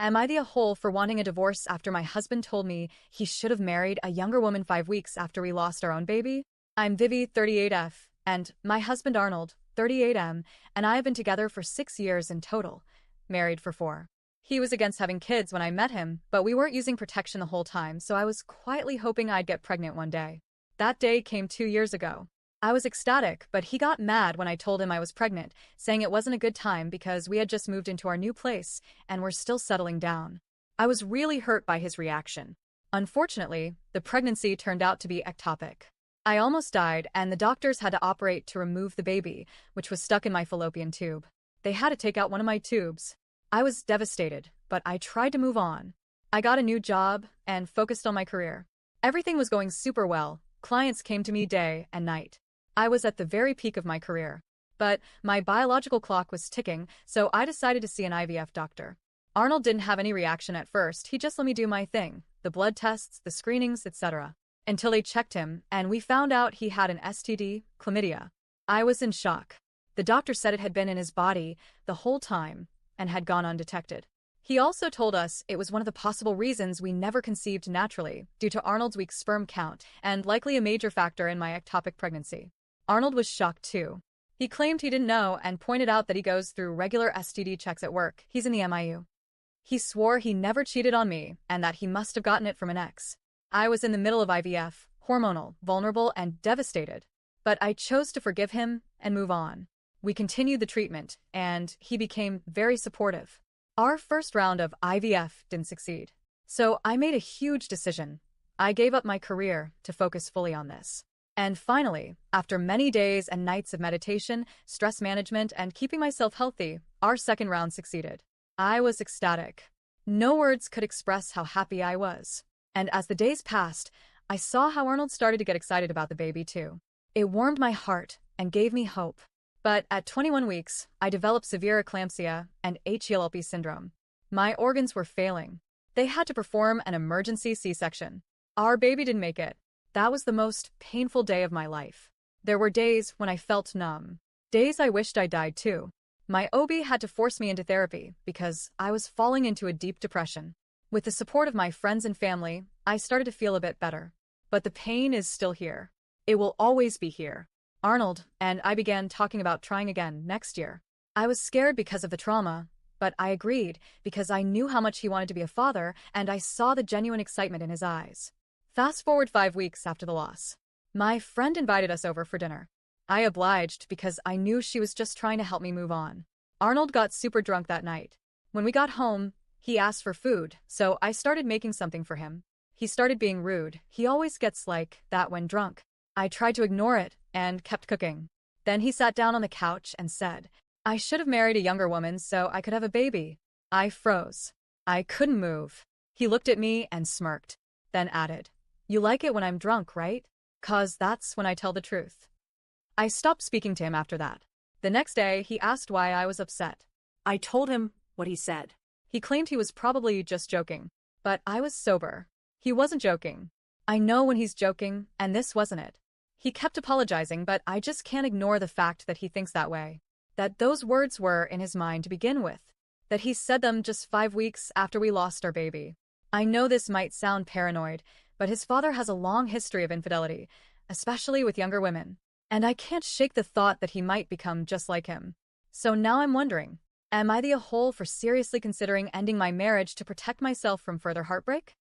Am I the a-hole for wanting a divorce after my husband told me he should have married a younger woman 5 weeks after we lost our own baby? I'm Vivi, 38F, and my husband Arnold, 38M, and I have been together for 6 years in total, married for 4. He was against having kids when I met him, but we weren't using protection the whole time, so I was quietly hoping I'd get pregnant one day. That day came 2 years ago. I was ecstatic, but he got mad when I told him I was pregnant, saying it wasn't a good time because we had just moved into our new place and were still settling down. I was really hurt by his reaction. Unfortunately, the pregnancy turned out to be ectopic. I almost died, and the doctors had to operate to remove the baby, which was stuck in my fallopian tube. They had to take out one of my tubes. I was devastated, but I tried to move on. I got a new job and focused on my career. Everything was going super well. Clients came to me day and night. I was at the very peak of my career. But my biological clock was ticking, so I decided to see an IVF doctor. Arnold didn't have any reaction at first. He just let me do my thing, the blood tests, the screenings, etc. Until they checked him, and we found out he had an STD, chlamydia. I was in shock. The doctor said it had been in his body the whole time and had gone undetected. He also told us it was one of the possible reasons we never conceived naturally, due to Arnold's weak sperm count, and likely a major factor in my ectopic pregnancy. Arnold was shocked too. He claimed he didn't know and pointed out that he goes through regular STD checks at work. He's in the MIU. He swore he never cheated on me and that he must have gotten it from an ex. I was in the middle of IVF, hormonal, vulnerable, and devastated. But I chose to forgive him and move on. We continued the treatment, and he became very supportive. Our first round of IVF didn't succeed. So I made a huge decision. I gave up my career to focus fully on this. And finally, after many days and nights of meditation, stress management, and keeping myself healthy, our second round succeeded. I was ecstatic. No words could express how happy I was. And as the days passed, I saw how Arnold started to get excited about the baby too. It warmed my heart and gave me hope. But at 21 weeks, I developed severe eclampsia and HELLP syndrome. My organs were failing. They had to perform an emergency C-section. Our baby didn't make it. That was the most painful day of my life. There were days when I felt numb. Days I wished I died too. My OB had to force me into therapy because I was falling into a deep depression. With the support of my friends and family, I started to feel a bit better. But the pain is still here. It will always be here. Arnold and I began talking about trying again next year. I was scared because of the trauma, but I agreed because I knew how much he wanted to be a father and I saw the genuine excitement in his eyes. Fast forward 5 weeks after the loss. My friend invited us over for dinner. I obliged because I knew she was just trying to help me move on. Arnold got super drunk that night. When we got home, he asked for food, so I started making something for him. He started being rude. He always gets like that when drunk. I tried to ignore it and kept cooking. Then he sat down on the couch and said, I should have married a younger woman so I could have a baby. I froze. I couldn't move. He looked at me and smirked, then added, You like it when I'm drunk, right? 'Cause that's when I tell the truth. I stopped speaking to him after that. The next day, he asked why I was upset. I told him what he said. He claimed he was probably just joking, but I was sober. He wasn't joking. I know when he's joking, and this wasn't it. He kept apologizing, but I just can't ignore the fact that he thinks that way. That those words were in his mind to begin with. That he said them just 5 weeks after we lost our baby. I know this might sound paranoid, but his father has a long history of infidelity, especially with younger women. And I can't shake the thought that he might become just like him. So now I'm wondering, am I the a-hole for seriously considering ending my marriage to protect myself from further heartbreak?